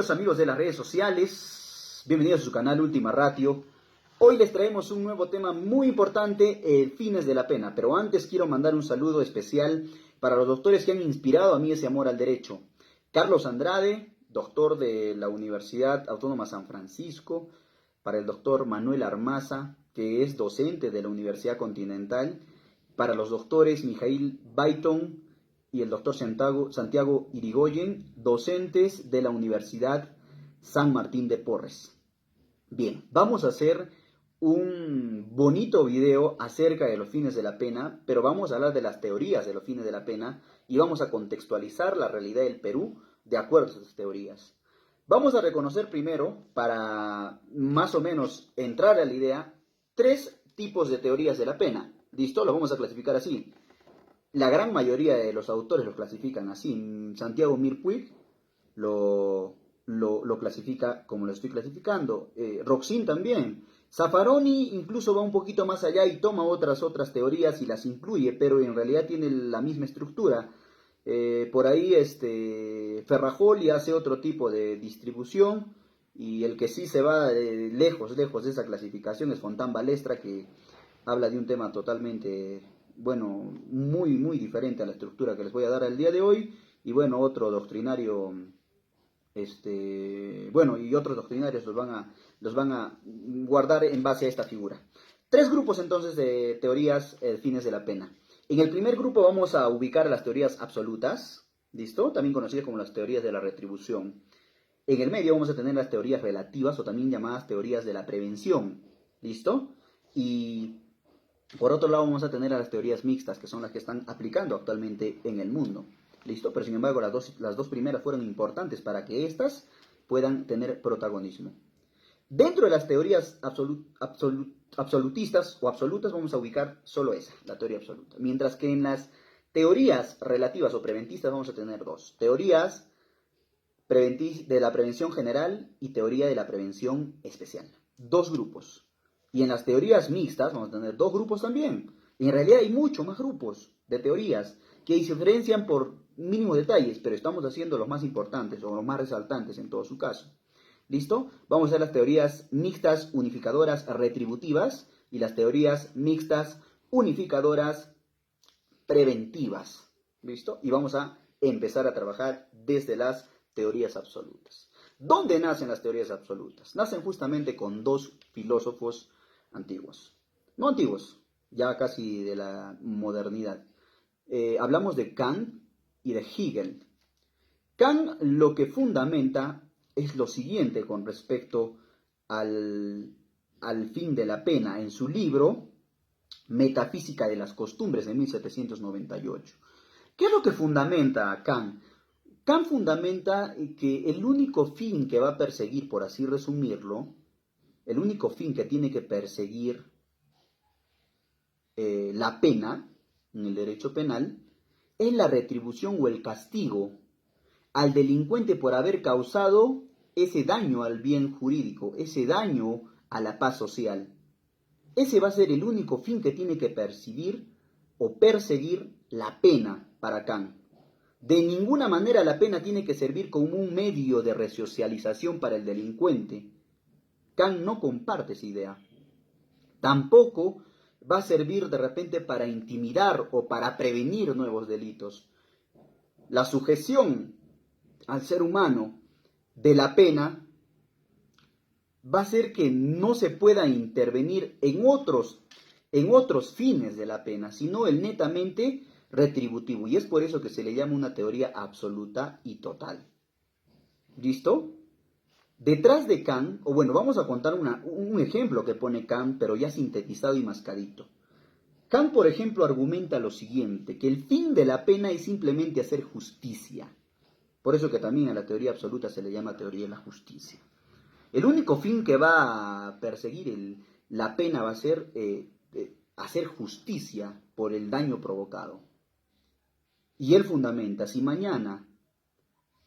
Queridos amigos de las redes sociales, bienvenidos a su canal Última Ratio. Hoy les traemos un nuevo tema muy importante, el fines de la pena. Pero antes quiero mandar un saludo especial para los doctores que han inspirado a mí ese amor al derecho. Carlos Andrade, doctor de la Universidad Autónoma San Francisco. Para el doctor Manuel Armaza, que es docente de la Universidad Continental. Para los doctores Mijail Baiton y el doctor Santiago Irigoyen, docentes de la Universidad San Martín de Porres. Bien, vamos a hacer un bonito video acerca de los fines de la pena, pero vamos a hablar de las teorías de los fines de la pena y vamos a contextualizar la realidad del Perú de acuerdo a esas teorías. Vamos a reconocer primero, para más o menos entrar a la idea, tres tipos de teorías de la pena. ¿Listo? Lo vamos a clasificar así. La gran mayoría de los autores lo clasifican así. Santiago Mir Puig lo clasifica como lo estoy clasificando. Roxin también. Zaffaroni incluso va un poquito más allá y toma otras teorías y las incluye, pero en realidad tiene la misma estructura. Por ahí Ferrajoli hace otro tipo de distribución y el que sí se va lejos de esa clasificación es Fontán Balestra, que habla de un tema totalmente, bueno, muy diferente a la estructura que les voy a dar el día de hoy. Y bueno, otro doctrinario, y otros doctrinarios los van a guardar en base a esta figura. Tres grupos entonces de teorías fines de la pena. En el primer grupo vamos a ubicar las teorías absolutas, ¿listo? También conocidas como las teorías de la retribución. En el medio vamos a tener las teorías relativas o también llamadas teorías de la prevención, ¿listo? Y por otro lado vamos a tener a las teorías mixtas, que son las que están aplicando actualmente en el mundo. ¿Listo? Pero sin embargo las dos primeras fueron importantes para que éstas puedan tener protagonismo. Dentro de las teorías absolutistas o absolutas vamos a ubicar solo esa, la teoría absoluta. Mientras que en las teorías relativas o preventistas vamos a tener dos. Teorías de la prevención general y teoría de la prevención especial. Dos grupos. Y en las teorías mixtas vamos a tener dos grupos también. En realidad hay muchos más grupos de teorías que se diferencian por mínimos detalles, pero estamos haciendo los más importantes o los más resaltantes en todo su caso. ¿Listo? Vamos a ver las teorías mixtas unificadoras retributivas y las teorías mixtas unificadoras preventivas. ¿Listo? Y vamos a empezar a trabajar desde las teorías absolutas. ¿Dónde nacen las teorías absolutas? Nacen justamente con dos filósofos antiguos. No antiguos, ya casi de la modernidad. Hablamos de Kant y de Hegel. Kant lo que fundamenta es lo siguiente con respecto al fin de la pena en su libro Metafísica de las Costumbres de 1798. ¿Qué es lo que fundamenta Kant? Kant fundamenta que el único fin que va a perseguir, por así resumirlo, el único fin que tiene que perseguir la pena en el derecho penal es la retribución o el castigo al delincuente por haber causado ese daño al bien jurídico, ese daño a la paz social. Ese va a ser el único fin que tiene que percibir o perseguir la pena para Kant. De ninguna manera la pena tiene que servir como un medio de resocialización para el delincuente. Kant no comparte esa idea. Tampoco va a servir de repente para intimidar o para prevenir nuevos delitos. La sujeción al ser humano de la pena va a hacer que no se pueda intervenir en otros fines de la pena, sino el netamente retributivo. Y es por eso que se le llama una teoría absoluta y total. ¿Listo? Detrás de Kant, o bueno, vamos a contar un ejemplo que pone Kant, pero ya sintetizado y mascadito. Kant, por ejemplo, argumenta lo siguiente, que el fin de la pena es simplemente hacer justicia. Por eso que también a la teoría absoluta se le llama teoría de la justicia. El único fin que va a perseguir la pena va a ser hacer justicia por el daño provocado. Y él fundamenta, si mañana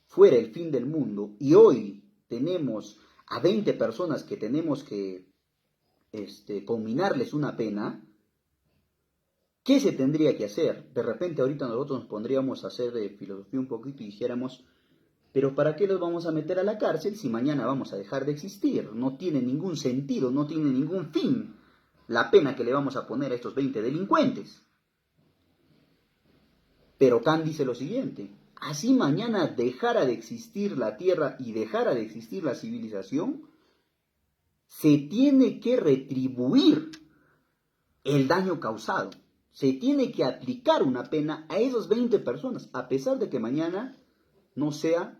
fuera el fin del mundo y hoy tenemos a 20 personas que tenemos que conminarles una pena, ¿qué se tendría que hacer? De repente ahorita nosotros nos pondríamos a hacer de filosofía un poquito y dijéramos, Pero ¿para qué los vamos a meter a la cárcel si mañana vamos a dejar de existir? No tiene ningún sentido, no tiene ningún fin la pena que le vamos a poner a estos 20 delincuentes. Pero Kant dice lo siguiente: así mañana dejara de existir la tierra y dejara de existir la civilización, se tiene que retribuir el daño causado. Se tiene que aplicar una pena a esas 20 personas, a pesar de que mañana no sea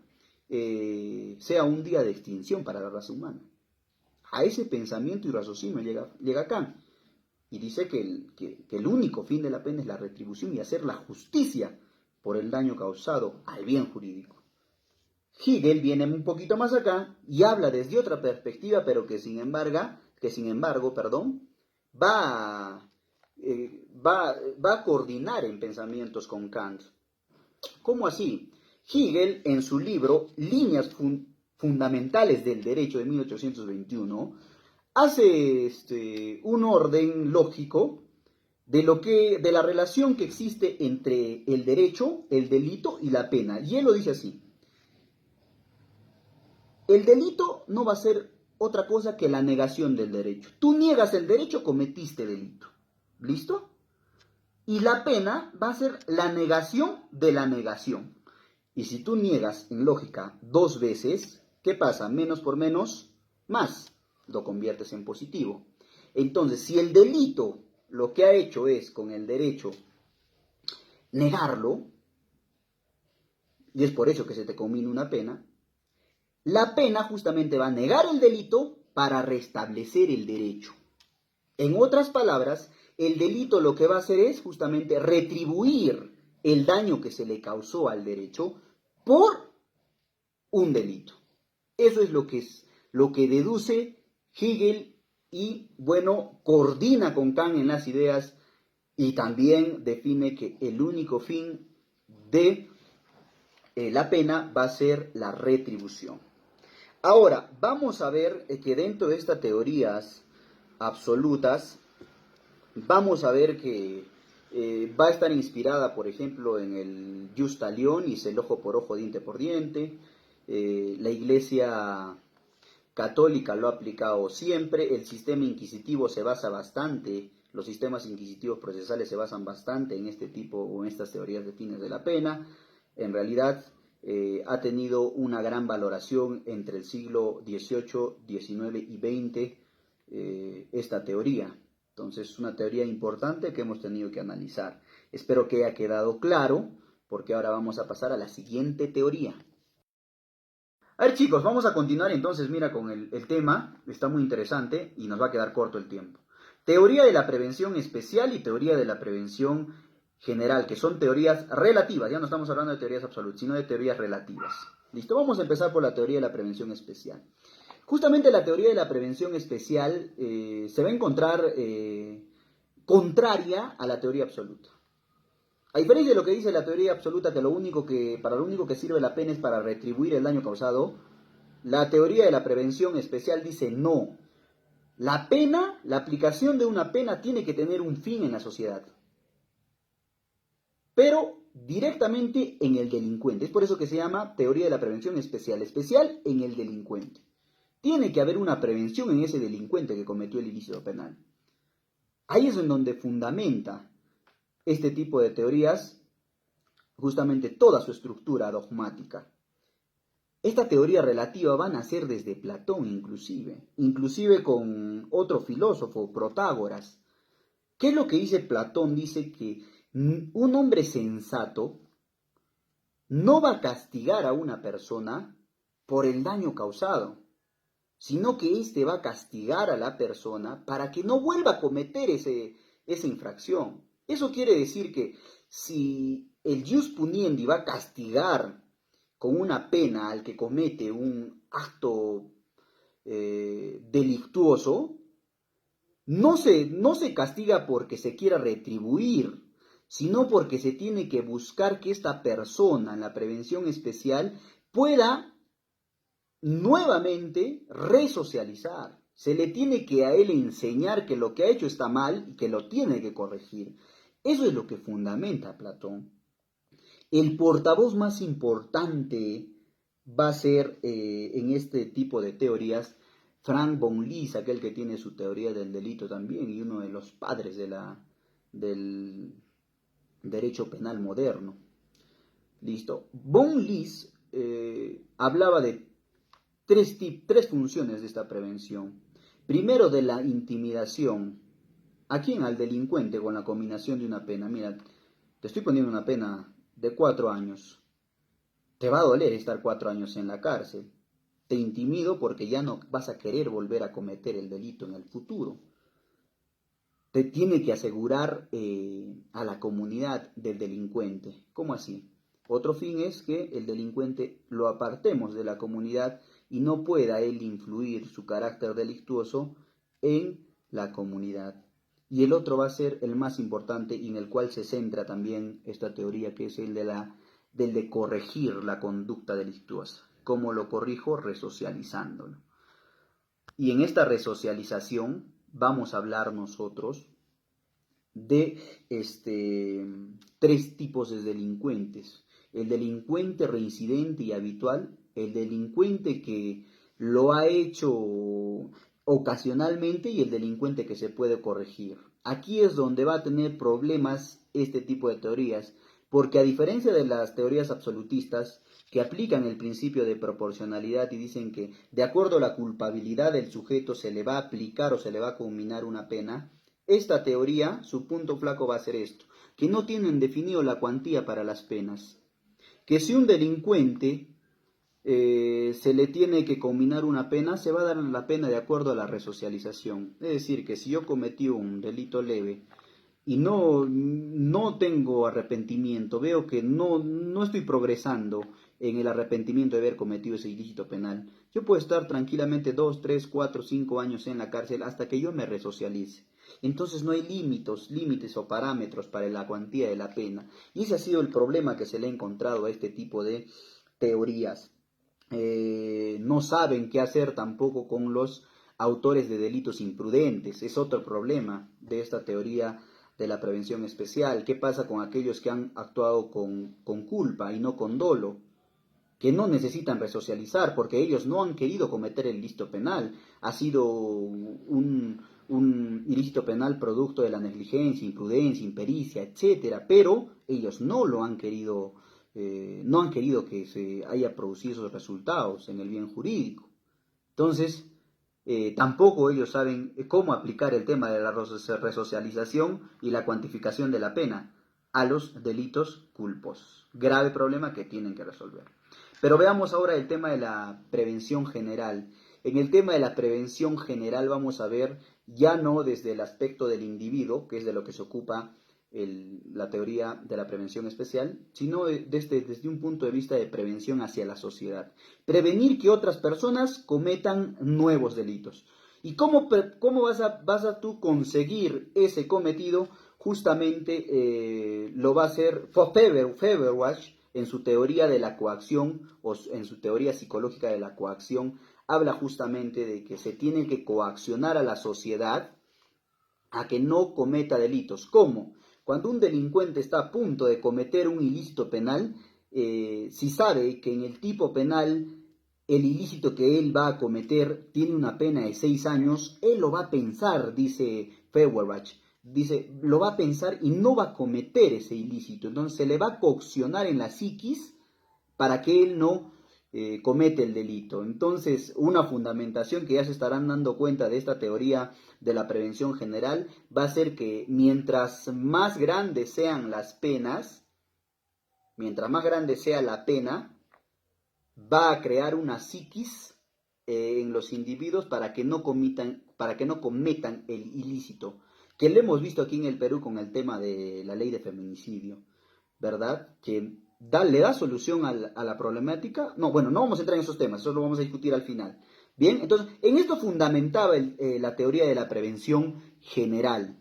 un día de extinción para la raza humana. A ese pensamiento y raciocinio llega Kant. Y dice que el único fin de la pena es la retribución y hacer la justicia por el daño causado al bien jurídico. Hegel viene un poquito más acá y habla desde otra perspectiva, pero que sin embargo, va a coordinar en pensamientos con Kant. ¿Cómo así? Hegel, en su libro Líneas Fundamentales del Derecho de 1821, hace un orden lógico de la relación que existe entre el derecho, el delito y la pena. Y él lo dice así: el delito no va a ser otra cosa que la negación del derecho. Tú niegas el derecho, cometiste delito. ¿Listo? Y la pena va a ser la negación de la negación. Y si tú niegas en lógica 2 veces, ¿qué pasa? Menos por menos, más. Lo conviertes en positivo. Entonces, si el delito lo que ha hecho es con el derecho negarlo, y es por eso que se te conmina una pena, la pena justamente va a negar el delito para restablecer el derecho. En otras palabras, el delito lo que va a hacer es justamente retribuir el daño que se le causó al derecho por un delito. Eso es lo que deduce Hegel y, bueno, coordina con Kant en las ideas y también define que el único fin de la pena va a ser la retribución. Ahora, vamos a ver que dentro de estas teorías absolutas, vamos a ver que va a estar inspirada, por ejemplo, en el Justa Leonis, el ojo por ojo, diente por diente. La Iglesia Católica lo ha aplicado siempre. El sistema inquisitivo se basa bastante, los sistemas inquisitivos procesales se basan bastante en este tipo o en estas teorías de fines de la pena. En realidad ha tenido una gran valoración entre el siglo XVIII, XIX y XX esta teoría. Entonces es una teoría importante que hemos tenido que analizar. Espero que haya quedado claro, porque ahora vamos a pasar a la siguiente teoría. A ver, chicos, vamos a continuar entonces, mira, con el tema. Está muy interesante y nos va a quedar corto el tiempo. Teoría de la prevención especial y teoría de la prevención general, que son teorías relativas. Ya no estamos hablando de teorías absolutas, sino de teorías relativas. ¿Listo? Vamos a empezar por la teoría de la prevención especial. Justamente la teoría de la prevención especial se va a encontrar contraria a la teoría absoluta. A diferencia de lo que dice la teoría absoluta, que para lo único que sirve la pena es para retribuir el daño causado, la teoría de la prevención especial dice no. La pena, la aplicación de una pena tiene que tener un fin en la sociedad, pero directamente en el delincuente. Es por eso que se llama teoría de la prevención especial, especial en el delincuente. Tiene que haber una prevención en ese delincuente que cometió el ilícito penal. Ahí es en donde fundamenta este tipo de teorías justamente toda su estructura dogmática. Esta teoría relativa va a nacer desde Platón inclusive con otro filósofo, Protágoras. ¿Qué es lo que dice Platón? Dice que un hombre sensato no va a castigar a una persona por el daño causado, sino que éste va a castigar a la persona para que no vuelva a cometer esa infracción. Eso quiere decir que si el jus puniendi va a castigar con una pena al que comete un acto delictuoso, no se castiga porque se quiera retribuir, sino porque se tiene que buscar que esta persona en la prevención especial pueda nuevamente resocializar. Se le tiene que a él enseñar que lo que ha hecho está mal y que lo tiene que corregir. Eso es lo que fundamenta Platón. El portavoz más importante va a ser en este tipo de teorías Frank von Lis, aquel que tiene su teoría del delito también y uno de los padres del derecho penal moderno. Listo. Von Lis hablaba de tres funciones de esta prevención. Primero, de la intimidación. ¿A quién? Al delincuente con la combinación de una pena. Mira, te estoy poniendo una pena de 4 años. Te va a doler estar 4 años en la cárcel. Te intimido porque ya no vas a querer volver a cometer el delito en el futuro. Te tiene que asegurar a la comunidad del delincuente. ¿Cómo así? Otro fin es que el delincuente lo apartemos de la comunidad y no pueda él influir su carácter delictuoso en la comunidad. Y el otro va a ser el más importante y en el cual se centra también esta teoría, que es el del de corregir la conducta delictuosa. ¿Cómo lo corrijo? Resocializándolo. Y en esta resocialización vamos a hablar nosotros de tres tipos de delincuentes. El delincuente reincidente y habitual, el delincuente que lo ha hecho ocasionalmente y el delincuente que se puede corregir. Aquí es donde va a tener problemas este tipo de teorías, porque a diferencia de las teorías absolutistas que aplican el principio de proporcionalidad y dicen que de acuerdo a la culpabilidad del sujeto se le va a aplicar o se le va a combinar una pena, esta teoría, su punto flaco va a ser esto, que no tienen definido la cuantía para las penas, que si un delincuente se le tiene que combinar una pena, se va a dar la pena de acuerdo a la resocialización. Es decir, que si yo cometí un delito leve y no tengo arrepentimiento, veo que no estoy progresando en el arrepentimiento de haber cometido ese ilícito penal, yo puedo estar tranquilamente 2, 3, 4, 5 años en la cárcel hasta que yo me resocialice. Entonces no hay límites o parámetros para la cuantía de la pena. Y ese ha sido el problema que se le ha encontrado a este tipo de teorías. No saben qué hacer tampoco con los autores de delitos imprudentes. Es otro problema de esta teoría de la prevención especial. ¿Qué pasa con aquellos que han actuado con culpa y no con dolo? Que no necesitan resocializar porque ellos no han querido cometer el ilícito penal. Ha sido un ilícito penal producto de la negligencia, imprudencia, impericia, etcétera, pero ellos no lo han querido, no han querido que se haya producido esos resultados en el bien jurídico. Entonces, tampoco ellos saben cómo aplicar el tema de la resocialización y la cuantificación de la pena a los delitos culposos. Grave problema que tienen que resolver. Pero veamos ahora el tema de la prevención general. En el tema de la prevención general vamos a ver ya no desde el aspecto del individuo, que es de lo que se ocupa la teoría de la prevención especial, sino desde un punto de vista de prevención hacia la sociedad. Prevenir que otras personas cometan nuevos delitos. ¿Y cómo vas a tú conseguir ese cometido? Justamente lo va a hacer Feuerbach en su teoría de la coacción o en su teoría psicológica de la coacción. Habla justamente de que se tiene que coaccionar a la sociedad a que no cometa delitos. ¿Cómo? Cuando un delincuente está a punto de cometer un ilícito penal, si sabe que en el tipo penal el ilícito que él va a cometer tiene una pena de 6 años, él lo va a pensar, dice Feuerbach. Dice, lo va a pensar y no va a cometer ese ilícito. Entonces se le va a coaccionar en la psiquis para que él no comete el delito. Entonces, una fundamentación que ya se estarán dando cuenta de esta teoría de la prevención general va a ser que mientras más grandes sean las penas, mientras más grande sea la pena, va a crear una psiquis en los individuos para que no cometan el ilícito, que lo hemos visto aquí en el Perú con el tema de la ley de feminicidio, ¿verdad? Que le da solución a la problemática. No, bueno, no vamos a entrar en esos temas, eso lo vamos a discutir al final. Bien, entonces, en esto fundamentaba la teoría de la prevención general,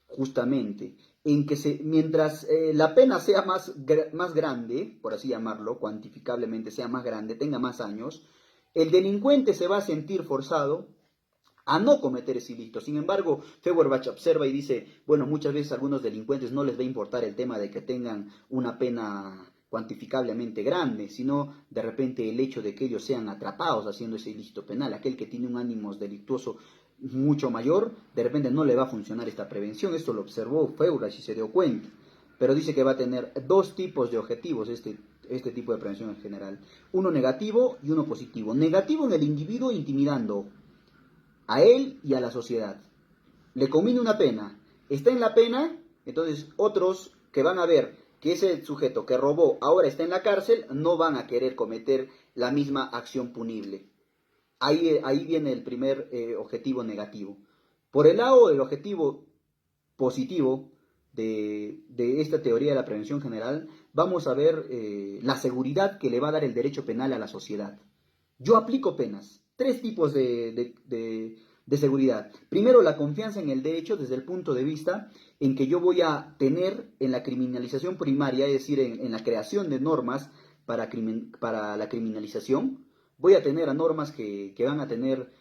justamente, en que mientras la pena sea más grande, por así llamarlo, cuantificablemente sea más grande, tenga más años, el delincuente se va a sentir forzado a no cometer ese ilícito. Sin embargo, Feuerbach observa y dice, bueno, muchas veces a algunos delincuentes no les va a importar el tema de que tengan una pena cuantificablemente grande, sino de repente el hecho de que ellos sean atrapados haciendo ese ilícito penal. Aquel que tiene un ánimo delictuoso mucho mayor, de repente no le va a funcionar esta prevención. Esto lo observó Feuerbach y se dio cuenta. Pero dice que va a tener dos tipos de objetivos este tipo de prevención en general. Uno negativo y uno positivo. Negativo en el individuo intimidando a él y a la sociedad. Le conviene una pena. Está en la pena, entonces otros que van a ver que ese sujeto que robó ahora está en la cárcel, no van a querer cometer la misma acción punible. Ahí viene el primer objetivo negativo. Por el lado del objetivo positivo de esta teoría de la prevención general, vamos a ver la seguridad que le va a dar el derecho penal a la sociedad. Yo aplico penas, tres tipos de seguridad. Primero, la confianza en el derecho desde el punto de vista en que yo voy a tener en la criminalización primaria, es decir, en la creación de normas para la criminalización, voy a tener a normas que van a tener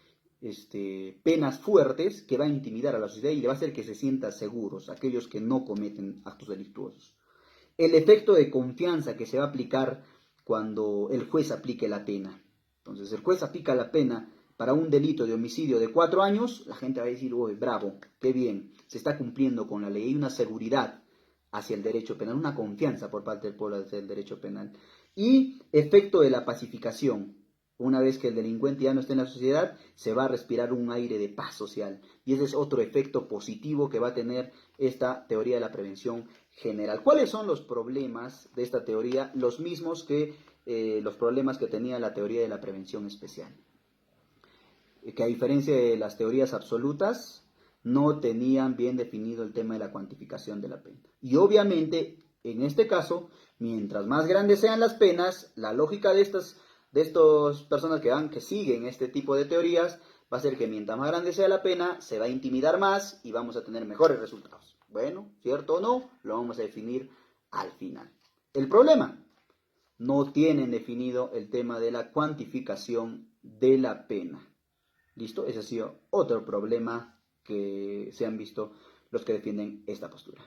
penas fuertes que va a intimidar a la sociedad y le va a hacer que se sientan seguros aquellos que no cometen actos delictuosos. El efecto de confianza que se va a aplicar cuando el juez aplique la pena. Entonces, el juez aplica la pena para un delito de homicidio de 4 años, la gente va a decir, uy, bravo, qué bien, se está cumpliendo con la ley. Hay una seguridad hacia el derecho penal, una confianza por parte del pueblo hacia el derecho penal. Y efecto de la pacificación. Una vez que el delincuente ya no esté en la sociedad, se va a respirar un aire de paz social. Y ese es otro efecto positivo que va a tener esta teoría de la prevención general. ¿Cuáles son los problemas de esta teoría? Los mismos que los problemas que tenía la teoría de la prevención especial. Que a diferencia de las teorías absolutas, no tenían bien definido el tema de la cuantificación de la pena. Y obviamente, en este caso, mientras más grandes sean las penas, la lógica de estas personas que siguen este tipo de teorías va a ser que mientras más grande sea la pena, se va a intimidar más y vamos a tener mejores resultados. Bueno, ¿cierto o no? Lo vamos a definir al final. El problema, no tienen definido el tema de la cuantificación de la pena. ¿Listo? Ese ha sido otro problema que se han visto los que defienden esta postura.